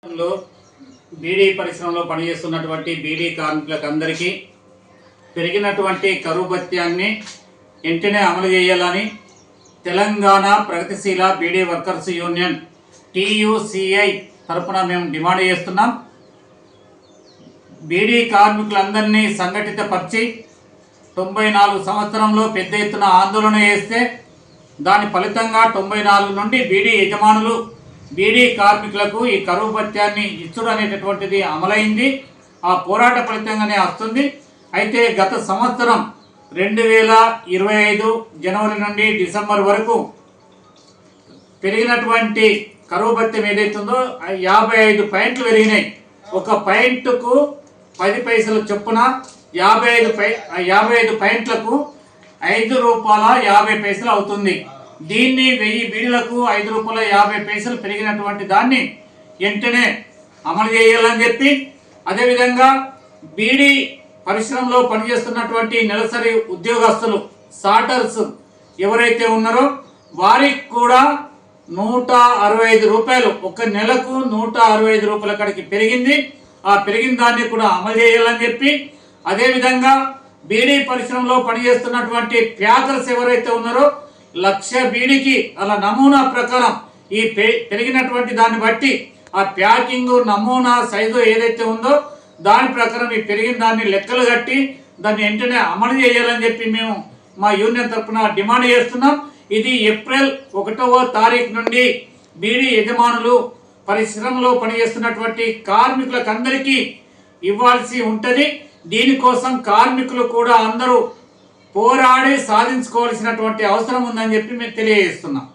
లో బీడీ పరిశ్రమలో పనిచేస్తున్నటువంటి బీడీ కార్మికులందరికీ పెరిగినటువంటి కరువు భత్యాన్ని వెంటనే అమలు చేయాలని తెలంగాణ ప్రగతిశీల బీడీ వర్కర్స్ యూనియన్ TUCI తరపున మేము డిమాండ్ చేస్తున్నాం. బీడీ కార్మికులందరినీ సంఘటితపరిచి 94 సంవత్సరంలో పెద్ద ఎత్తున ఆందోళన చేస్తే దాని ఫలితంగా 94 నుండి బీడీ యజమానులు బీడీ కార్మికులకు ఈ కరువు భత్యాన్ని ఇచ్చుడు అనేటటువంటిది అమలైంది. ఆ పోరాట ఫలితంగానే వస్తుంది. అయితే గత సంవత్సరం 2025 జనవరి నుండి డిసెంబర్ వరకు పెరిగినటువంటి కరువు భత్యం ఏదైతుందో 55 పాయింట్లు పెరిగినాయి. ఒక పాయింట్కు 10 పైసలు చొప్పున 55 పాయింట్లకు ₹5.50 అవుతుంది. దీన్ని 1000 బీడీలకు ₹5.50 పెరిగినటువంటి దాన్ని వెంటనే అమలు చేయాలని చెప్పి, అదేవిధంగా బీడీ పరిశ్రమలో పనిచేస్తున్నటువంటి నెలసరి ఉద్యోగస్తులు సార్టర్స్ ఎవరైతే ఉన్నారో వారికి కూడా ₹165 ఒక నెలకు ₹165 కాడికి పెరిగింది. ఆ పెరిగిన దాన్ని కూడా అమలు చేయాలని చెప్పి, అదేవిధంగా బీడీ పరిశ్రమలో పనిచేస్తున్నటువంటి ప్యాకర్స్ ఎవరైతే ఉన్నారో 1,00,000 బీడీకి అలా నమూనా ప్రకారం ఈ పెరిగినటువంటి దాన్ని బట్టి ఆ ప్యాకింగ్ నమూనా సైజు ఏదైతే ఉందో దాని ప్రకారం ఈ పెరిగిన దాన్ని లెక్కలు కట్టి దాన్ని వెంటనే అమలు చేయాలని చెప్పి మేము మా యూనియన్ తరఫున డిమాండ్ చేస్తున్నాం. ఇది ఏప్రిల్ 1వ తారీఖు నుండి బీడీ యజమానులు పరిశ్రమలో పనిచేస్తున్నటువంటి కార్మికులకు అందరికీ ఇవ్వాల్సి ఉంటుంది. దీనికోసం కార్మికులు కూడా అందరూ పోరాడి సాధించుకోవాల్సినటువంటి అవసరం ఉందని చెప్పి మేము తెలియజేస్తున్నాం.